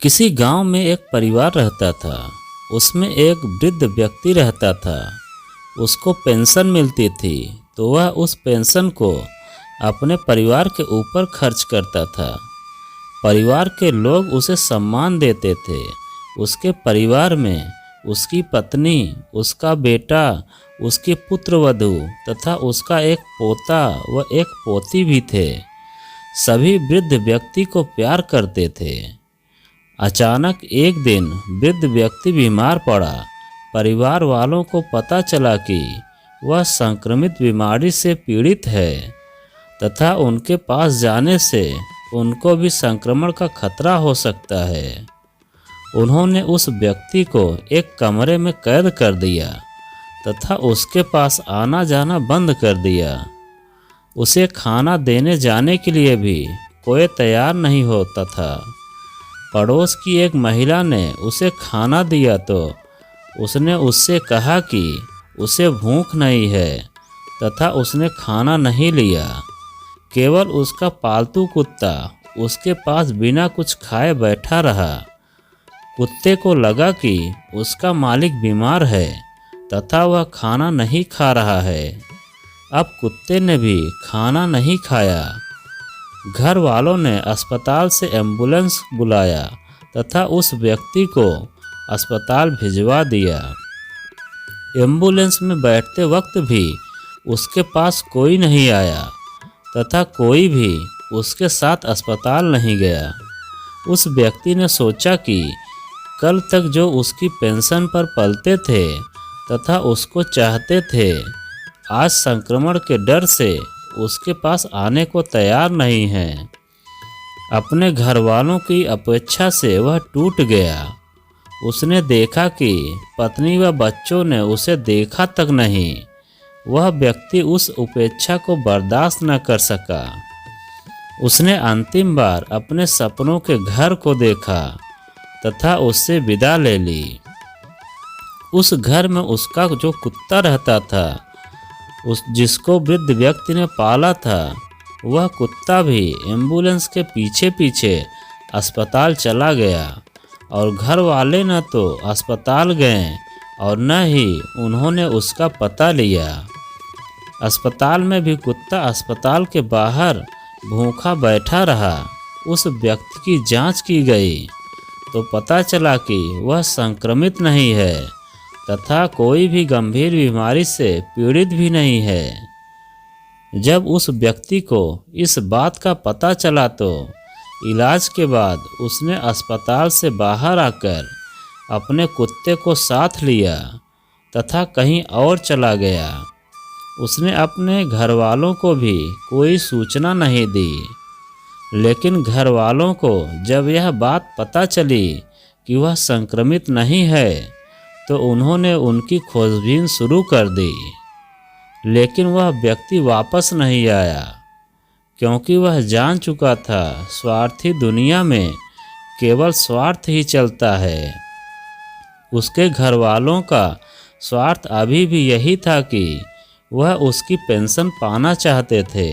किसी गांव में एक परिवार रहता था। उसमें एक वृद्ध व्यक्ति रहता था। उसको पेंशन मिलती थी तो वह उस पेंशन को अपने परिवार के ऊपर खर्च करता था। परिवार के लोग उसे सम्मान देते थे। उसके परिवार में उसकी पत्नी, उसका बेटा, उसकी पुत्रवधू तथा उसका एक पोता व एक पोती भी थे। सभी वृद्ध व्यक्ति को प्यार करते थे। अचानक एक दिन वृद्ध व्यक्ति बीमार पड़ा। परिवार वालों को पता चला कि वह संक्रमित बीमारी से पीड़ित है तथा उनके पास जाने से उनको भी संक्रमण का खतरा हो सकता है। उन्होंने उस व्यक्ति को एक कमरे में कैद कर दिया तथा उसके पास आना जाना बंद कर दिया। उसे खाना देने जाने के लिए भी कोई तैयार नहीं होता था। पड़ोस की एक महिला ने उसे खाना दिया तो उसने उससे कहा कि उसे भूख नहीं है तथा उसने खाना नहीं लिया। केवल उसका पालतू कुत्ता उसके पास बिना कुछ खाए बैठा रहा। कुत्ते को लगा कि उसका मालिक बीमार है तथा वह खाना नहीं खा रहा है। अब कुत्ते ने भी खाना नहीं खाया। घर वालों ने अस्पताल से एम्बुलेंस बुलाया तथा उस व्यक्ति को अस्पताल भिजवा दिया। एम्बुलेंस में बैठते वक्त भी उसके पास कोई नहीं आया तथा कोई भी उसके साथ अस्पताल नहीं गया। उस व्यक्ति ने सोचा कि कल तक जो उसकी पेंशन पर पलते थे तथा उसको चाहते थे, आज संक्रमण के डर से उसके पास आने को तैयार नहीं है। अपने घर वालों की अपेक्षा से वह टूट गया। उसने देखा कि पत्नी व बच्चों ने उसे देखा तक नहीं। वह व्यक्ति उस उपेक्षा को बर्दाश्त न कर सका। उसने अंतिम बार अपने सपनों के घर को देखा तथा उससे विदा ले ली। उस घर में उसका जो कुत्ता रहता था, जिसको वृद्ध व्यक्ति ने पाला था, वह कुत्ता भी एम्बुलेंस के पीछे पीछे अस्पताल चला गया और घर वाले न तो अस्पताल गए और न ही उन्होंने उसका पता लिया। अस्पताल में भी कुत्ता अस्पताल के बाहर भूखा बैठा रहा। उस व्यक्ति की जांच की गई तो पता चला कि वह संक्रमित नहीं है तथा कोई भी गंभीर बीमारी से पीड़ित भी नहीं है। जब उस व्यक्ति को इस बात का पता चला तो इलाज के बाद उसने अस्पताल से बाहर आकर अपने कुत्ते को साथ लिया तथा कहीं और चला गया। उसने अपने घर वालों को भी कोई सूचना नहीं दी। लेकिन घर वालों को जब यह बात पता चली कि वह संक्रमित नहीं है तो उन्होंने उनकी खोजबीन शुरू कर दी। लेकिन वह व्यक्ति वापस नहीं आया क्योंकि वह जान चुका था स्वार्थी दुनिया में केवल स्वार्थ ही चलता है। उसके घर वालों का स्वार्थ अभी भी यही था कि वह उसकी पेंशन पाना चाहते थे।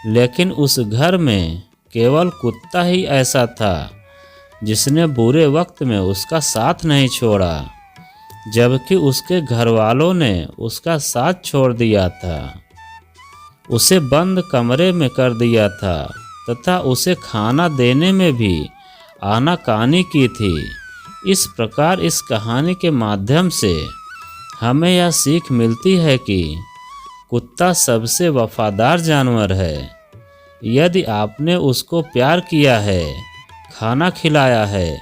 लेकिन उस घर में केवल कुत्ता ही ऐसा था जिसने बुरे वक्त में उसका साथ नहीं छोड़ा, जबकि उसके घर वालों ने उसका साथ छोड़ दिया था। उसे बंद कमरे में कर दिया था तथा उसे खाना देने में भी आनाकानी की थी। इस प्रकार इस कहानी के माध्यम से हमें यह सीख मिलती है कि कुत्ता सबसे वफादार जानवर है। यदि आपने उसको प्यार किया है, खाना खिलाया है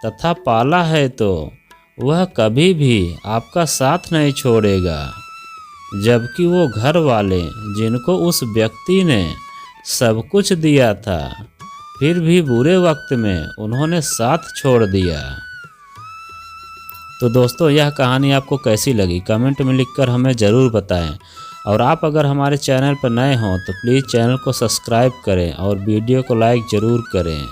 तथा पाला है तो वह कभी भी आपका साथ नहीं छोड़ेगा। जबकि वो घर वाले जिनको उस व्यक्ति ने सब कुछ दिया था, फिर भी बुरे वक्त में उन्होंने साथ छोड़ दिया। तो दोस्तों, यह कहानी आपको कैसी लगी कमेंट में लिखकर हमें ज़रूर बताएं। और आप अगर हमारे चैनल पर नए हों तो प्लीज़ चैनल को सब्सक्राइब करें और वीडियो को लाइक ज़रूर करें।